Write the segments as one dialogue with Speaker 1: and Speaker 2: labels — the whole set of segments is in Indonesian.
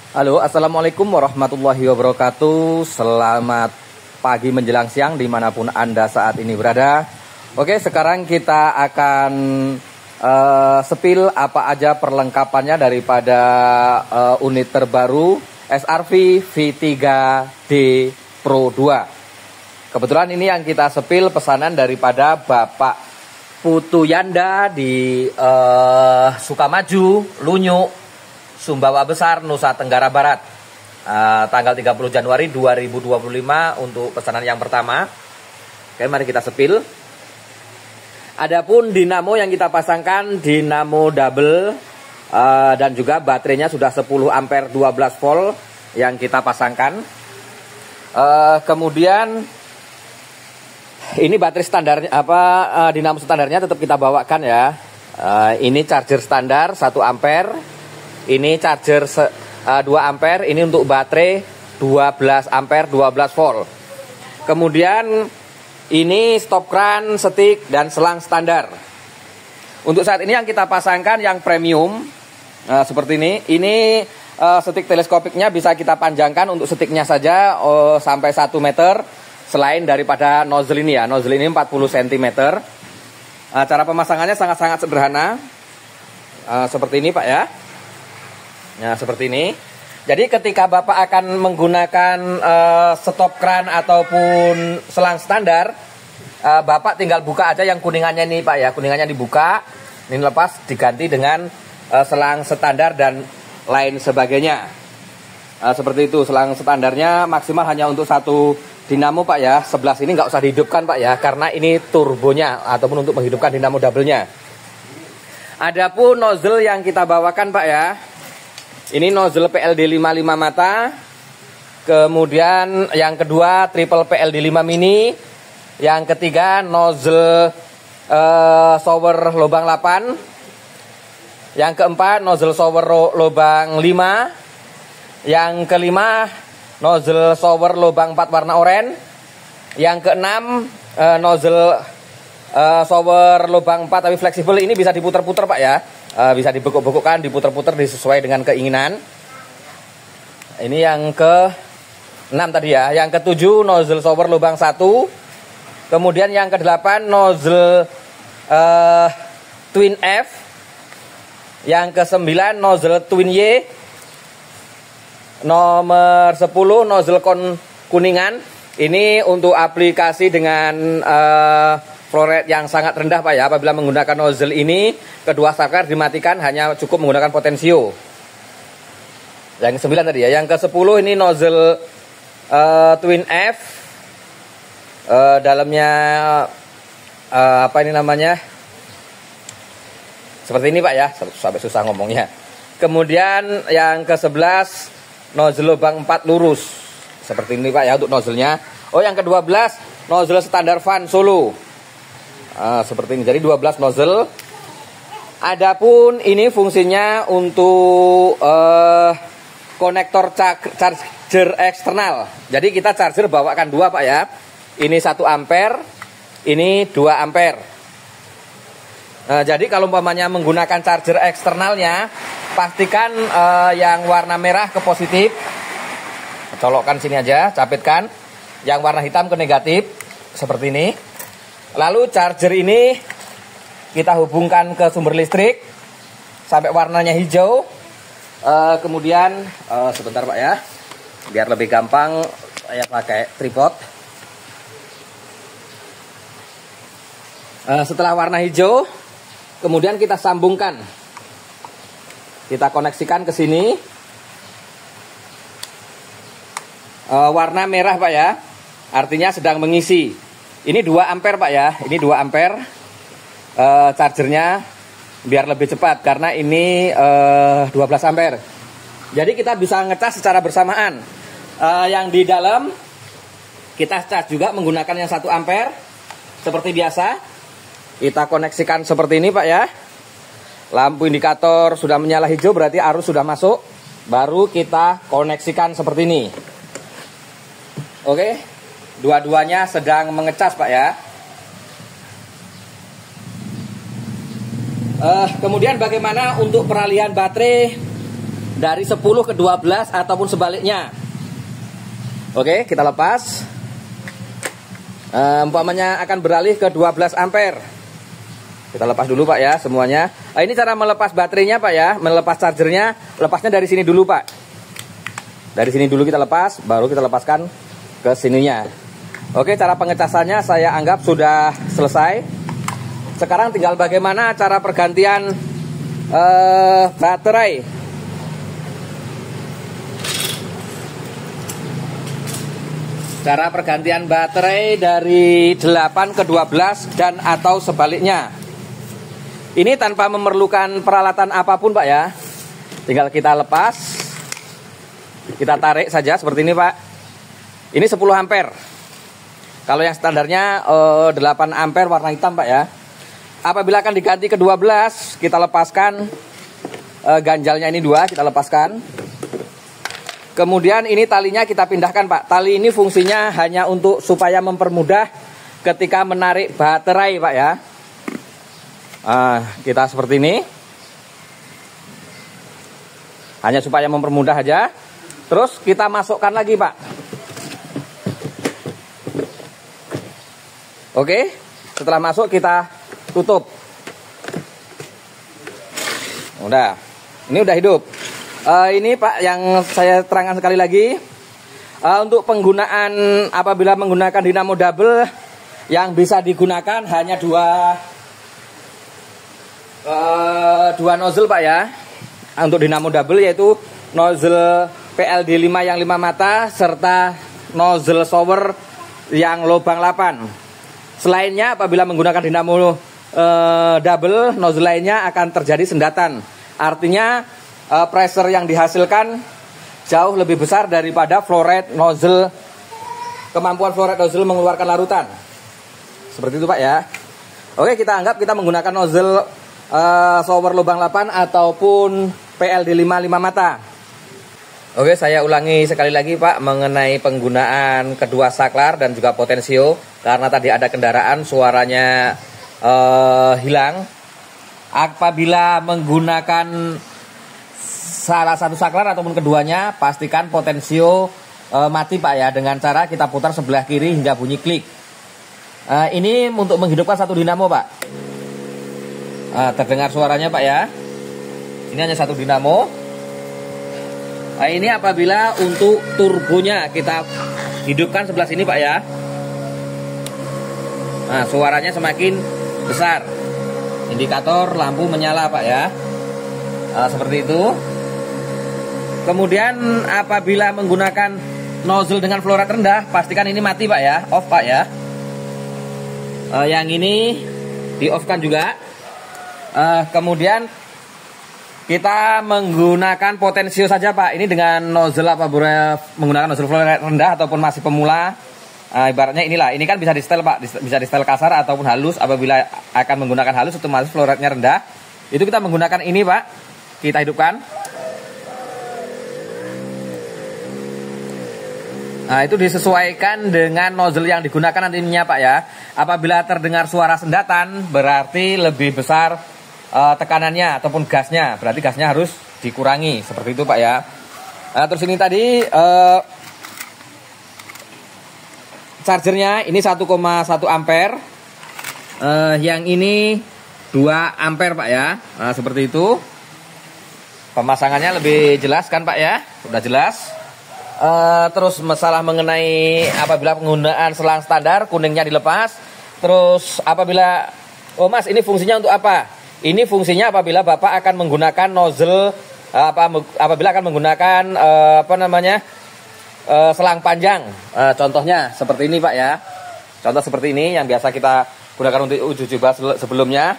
Speaker 1: Halo, assalamualaikum warahmatullahi wabarakatuh. Selamat pagi menjelang siang dimanapun Anda saat ini berada. Oke, sekarang kita akan sepil apa aja perlengkapannya daripada unit terbaru SRV V3D Pro 2. Kebetulan ini yang kita sepil pesanan daripada Bapak Putu Yanda di Sukamaju, Lunyuk, Sumbawa Besar, Nusa Tenggara Barat, tanggal 30 Januari 2025 untuk pesanan yang pertama. Oke, mari kita sepil. Adapun dinamo yang kita pasangkan dinamo double, dan juga baterainya sudah 10 ampere 12 volt yang kita pasangkan. Kemudian ini baterai standarnya dinamo standarnya tetap kita bawakan ya. Ini charger standar 1 ampere. Ini charger 2 ampere, ini untuk baterai 12 ampere 12 volt. Kemudian ini stop kran, setik, dan selang standar. Untuk saat ini yang kita pasangkan yang premium seperti ini. Ini setik teleskopiknya bisa kita panjangkan untuk setiknya saja sampai 1 meter. Selain daripada nozzle ini ya, nozzle ini 40 cm. Cara pemasangannya sangat-sangat sederhana. Seperti ini Pak ya. Nah, seperti ini. Jadi ketika Bapak akan menggunakan stop kran ataupun selang standar, Bapak tinggal buka aja yang kuningannya ini Pak ya. Kuningannya dibuka, ini lepas, diganti dengan selang standar dan lain sebagainya. Seperti itu, selang standarnya maksimal hanya untuk 1 dinamo Pak ya. 11 ini nggak usah dihidupkan Pak ya, karena ini turbonya ataupun untuk menghidupkan dinamo double-nya. Adapun nozzle yang kita bawakan Pak ya, ini nozzle PLD 55 mata. Kemudian yang kedua triple PLD 5 mini. Yang ketiga nozzle shower lubang 8. Yang keempat nozzle shower lubang 5. Yang kelima nozzle shower lubang 4 warna oranye. Yang keenam nozzle shower lubang 4 tapi fleksibel. Ini bisa diputar-putar Pak ya. Bisa dibekuk-bekukkan, diputar-putar sesuai dengan keinginan. Ini yang ke-6 tadi ya. Yang ke-7 nozzle shower lubang 1. Kemudian yang ke-8 nozzle twin F. Yang ke-9 nozzle twin Y. Nomor 10 nozzle kuningan. Ini untuk aplikasi dengan flow rate yang sangat rendah Pak ya. Apabila menggunakan nozzle ini, kedua starter dimatikan, hanya cukup menggunakan potensio. Yang ke-9 tadi ya. Yang ke-10 ini nozzle twin F. Dalamnya apa ini namanya? Seperti ini Pak ya. Sampai susah ngomongnya. Kemudian yang ke-11 nozzle lubang 4 lurus. Seperti ini Pak ya untuk nozzle-nya. Oh, yang ke-12 nozzle standar fan solo. Seperti ini, jadi 12 nozzle. Adapun ini fungsinya untuk konektor charger eksternal. Jadi kita charger bawakan 2 Pak ya. Ini 1 ampere, ini 2 ampere. Jadi kalau umpamanya menggunakan charger eksternalnya, pastikan yang warna merah ke positif. Colokkan sini aja, capitkan. Yang warna hitam ke negatif, seperti ini. Lalu charger ini kita hubungkan ke sumber listrik sampai warnanya hijau. Kemudian sebentar Pak ya, biar lebih gampang saya pakai tripod. Setelah warna hijau, kemudian kita sambungkan, kita koneksikan ke sini. Warna merah Pak ya, artinya sedang mengisi. Ini 2 ampere Pak ya. Ini 2 ampere chargernya, biar lebih cepat karena ini 12 ampere. Jadi kita bisa ngecas secara bersamaan. Yang di dalam kita cas juga menggunakan yang 1 ampere seperti biasa. Kita koneksikan seperti ini Pak ya. Lampu indikator sudah menyala hijau, berarti arus sudah masuk. Baru kita koneksikan seperti ini. Oke. Dua-duanya sedang mengecas Pak ya. Kemudian bagaimana untuk peralihan baterai dari 10 ke 12 ataupun sebaliknya. Oke, kita lepas. Umpamanya akan beralih ke 12 ampere. Kita lepas dulu Pak ya semuanya. Ini cara melepas baterainya Pak ya, melepas chargernya. Lepasnya dari sini dulu Pak. Dari sini dulu kita lepas, baru kita lepaskan ke sininya. Oke, cara pengecasannya saya anggap sudah selesai. Sekarang tinggal bagaimana cara pergantian baterai. Cara pergantian baterai dari 8 ke 12 dan atau sebaliknya. Ini tanpa memerlukan peralatan apapun Pak ya. Tinggal kita lepas. Kita tarik saja seperti ini Pak. Ini 10 ampere. Kalau yang standarnya 8 ampere warna hitam Pak ya. Apabila akan diganti ke 12, kita lepaskan ganjalnya ini 2, kita lepaskan. Kemudian ini talinya kita pindahkan Pak. Tali ini fungsinya hanya untuk supaya mempermudah ketika menarik baterai Pak ya. Kita seperti ini. Hanya supaya mempermudah aja. Terus kita masukkan lagi Pak. Oke, setelah masuk kita tutup. Udah, ini udah hidup. Ini Pak yang saya terangkan sekali lagi. Untuk penggunaan apabila menggunakan dinamo double, yang bisa digunakan hanya dua nozzle Pak ya. Untuk dinamo double yaitu nozzle PLD 5 yang 5 mata serta nozzle shower yang lubang 8. Selainnya apabila menggunakan dinamo double, nozzle lainnya akan terjadi sendatan. Artinya pressure yang dihasilkan jauh lebih besar daripada flow rate nozzle, kemampuan flow rate nozzle mengeluarkan larutan. Seperti itu Pak ya. Oke, kita anggap kita menggunakan nozzle shower lubang 8 ataupun PLD 5 mata. Oke, saya ulangi sekali lagi Pak mengenai penggunaan kedua saklar dan juga potensio. Karena tadi ada kendaraan suaranya hilang. Apabila menggunakan salah satu saklar ataupun keduanya, pastikan potensio mati Pak ya. Dengan cara kita putar sebelah kiri hingga bunyi klik. Ini untuk menghidupkan satu dinamo Pak. Terdengar suaranya Pak ya. Ini hanya satu dinamo. Ini apabila untuk turbonya kita hidupkan sebelah sini Pak ya. Suaranya semakin besar. Indikator lampu menyala Pak ya. Seperti itu. Kemudian apabila menggunakan nozzle dengan flow rate rendah, pastikan ini mati Pak ya, off Pak ya. Yang ini di off kan juga. Kemudian kita menggunakan potensio saja Pak. Ini dengan nozzle apabila menggunakan nozzle flow rate rendah ataupun masih pemula. Ibaratnya inilah, ini kan bisa di setel Pak, bisa di setel kasar ataupun halus. Apabila akan menggunakan halus otomatis flow rate-nya rendah. Itu kita menggunakan ini Pak. Kita hidupkan. Itu disesuaikan dengan nozzle yang digunakan nantinya Pak ya. Apabila terdengar suara sendatan berarti lebih besar tekanannya ataupun gasnya, berarti gasnya harus dikurangi seperti itu Pak ya. Terus ini tadi chargernya ini 1,1 ampere, yang ini 2 ampere Pak ya. Seperti itu. Pemasangannya lebih jelas kan Pak ya, sudah jelas. Terus masalah mengenai apabila penggunaan selang standar, kuningnya dilepas. Terus apabila, oh Mas ini fungsinya untuk apa? Ini fungsinya apabila Bapak akan menggunakan nozzle, apabila akan menggunakan selang panjang. Contohnya seperti ini Pak ya. Contoh seperti ini yang biasa kita gunakan untuk uji coba sebelumnya.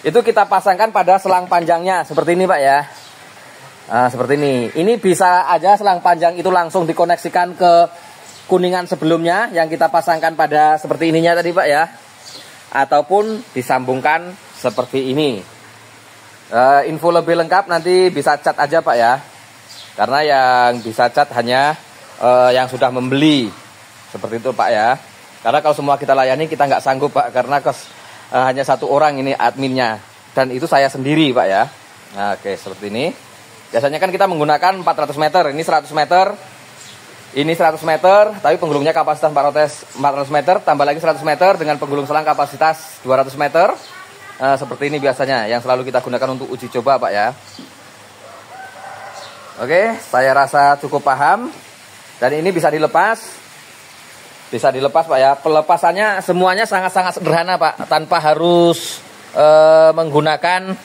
Speaker 1: Itu kita pasangkan pada selang panjangnya seperti ini Pak ya. Seperti ini. Ini bisa aja selang panjang itu langsung dikoneksikan ke kuningan sebelumnya yang kita pasangkan pada seperti ininya tadi Pak ya. Ataupun disambungkan seperti ini. Info lebih lengkap nanti bisa chat aja Pak ya. Karena yang bisa chat hanya yang sudah membeli. Seperti itu Pak ya. Karena kalau semua kita layani kita nggak sanggup Pak. Karena hanya satu orang ini adminnya. Dan itu saya sendiri Pak ya. Oke seperti ini. Biasanya kan kita menggunakan 400 meter, ini 100 meter, ini 100 meter, tapi penggulungnya kapasitas 400 meter, tambah lagi 100 meter dengan penggulung selang kapasitas 200 meter. Seperti ini biasanya yang selalu kita gunakan untuk uji coba, Pak ya. Oke, saya rasa cukup paham. Dan ini bisa dilepas. Bisa dilepas, Pak ya. Pelepasannya semuanya sangat-sangat sederhana, Pak, tanpa harus menggunakan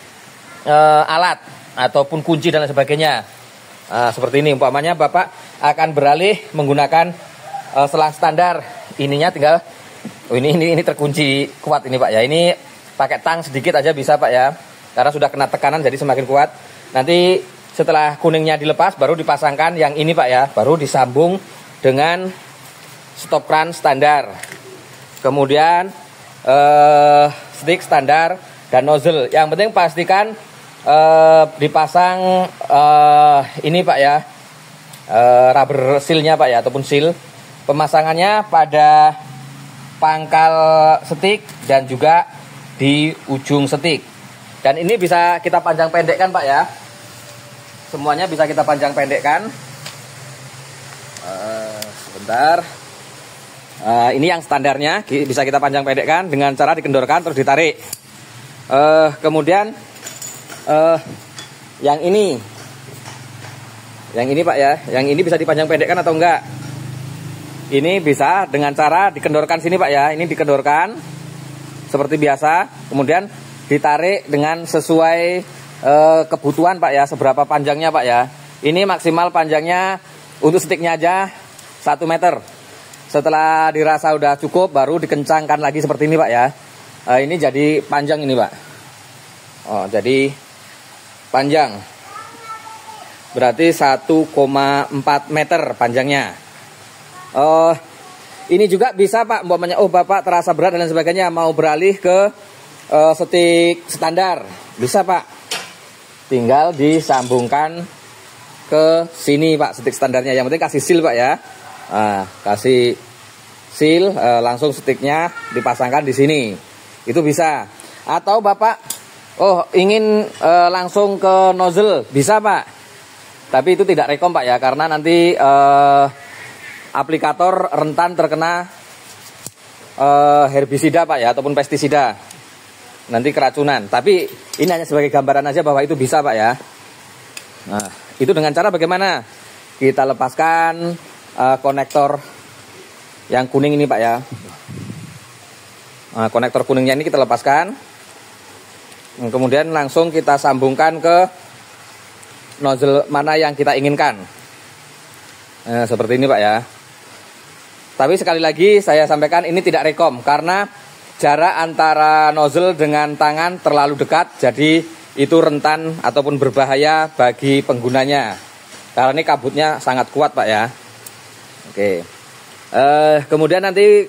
Speaker 1: alat ataupun kunci dan lain sebagainya. Seperti ini umpamanya Bapak akan beralih menggunakan selang standar, ininya tinggal ini terkunci kuat ini, Pak ya. Ini pakai tang sedikit aja bisa, Pak ya, karena sudah kena tekanan jadi semakin kuat. Nanti setelah kuningnya dilepas baru dipasangkan yang ini, Pak ya, baru disambung dengan stop kran standar, kemudian stick standar dan nozzle. Yang penting pastikan dipasang ini, Pak ya, rubber sealnya, Pak ya, ataupun seal. Pemasangannya pada pangkal stick dan juga di ujung stick. Dan ini bisa kita panjang pendekkan, Pak ya. Semuanya bisa kita panjang pendekkan. Sebentar. Ini yang standarnya bisa kita panjang pendekkan dengan cara dikendorkan terus ditarik. Kemudian yang ini Pak ya, yang ini bisa dipanjang pendekkan atau enggak? Ini bisa dengan cara dikendorkan sini, Pak ya. Ini dikendorkan seperti biasa, kemudian ditarik dengan sesuai kebutuhan, Pak ya, seberapa panjangnya, Pak ya. Ini maksimal panjangnya untuk sticknya aja 1 meter. Setelah dirasa udah cukup baru dikencangkan lagi seperti ini, Pak ya. Ini jadi panjang ini, Pak. Jadi panjang. Berarti 1,4 meter panjangnya. Ini juga bisa, Pak, umpamanya Bapak terasa berat dan lain sebagainya, mau beralih ke stick standar. Bisa, Pak. Tinggal disambungkan ke sini, Pak, stick standarnya. Yang penting kasih seal, Pak ya. Kasih seal, langsung sticknya dipasangkan di sini. Itu bisa. Atau Bapak ingin langsung ke nozzle, bisa, Pak. Tapi itu tidak rekom, Pak ya, karena nanti aplikator rentan terkena herbisida, Pak ya, ataupun pestisida. Nanti keracunan. Tapi ini hanya sebagai gambaran aja bahwa itu bisa, Pak ya. Nah, itu dengan cara bagaimana? Kita lepaskan konektor yang kuning ini, Pak ya. Nah, konektor kuningnya ini kita lepaskan. Kemudian langsung kita sambungkan ke nozzle mana yang kita inginkan. Nah, seperti ini, Pak ya. Tapi sekali lagi saya sampaikan ini tidak rekom karena jarak antara nozzle dengan tangan terlalu dekat, jadi itu rentan ataupun berbahaya bagi penggunanya. Karena ini kabutnya sangat kuat, Pak ya. Oke. Kemudian nanti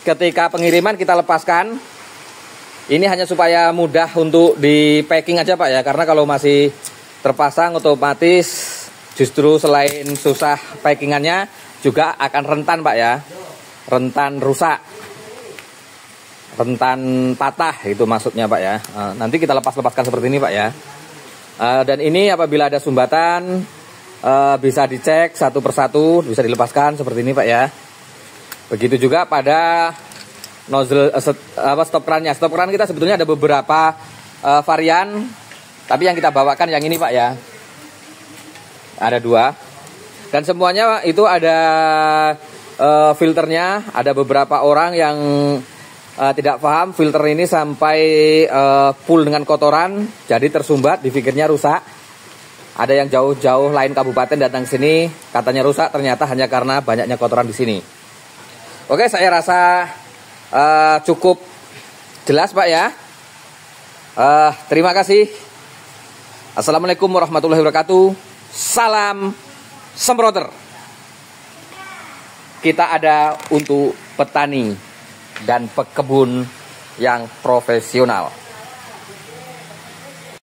Speaker 1: ketika pengiriman kita lepaskan. Ini hanya supaya mudah untuk di packing aja, Pak ya. Karena kalau masih terpasang otomatis justru selain susah packingannya juga akan rentan, Pak ya. Rentan rusak, rentan patah, itu maksudnya, Pak ya. Nanti kita lepaskan seperti ini, Pak ya. Dan ini apabila ada sumbatan bisa dicek satu persatu, bisa dilepaskan seperti ini, Pak ya. Begitu juga pada nozzle stop krannya. Stop kran kita sebetulnya ada beberapa varian, tapi yang kita bawakan yang ini, Pak ya. Ada 2. Dan semuanya itu ada filternya. Ada beberapa orang yang tidak paham filter ini sampai full dengan kotoran, jadi tersumbat, dipikirnya rusak. Ada yang jauh-jauh lain kabupaten datang sini, katanya rusak, ternyata hanya karena banyaknya kotoran di sini. Oke, saya rasa cukup jelas, Pak ya. Terima kasih. Assalamualaikum warahmatullahi wabarakatuh. Salam semproter. Kita ada untuk petani dan pekebun yang profesional.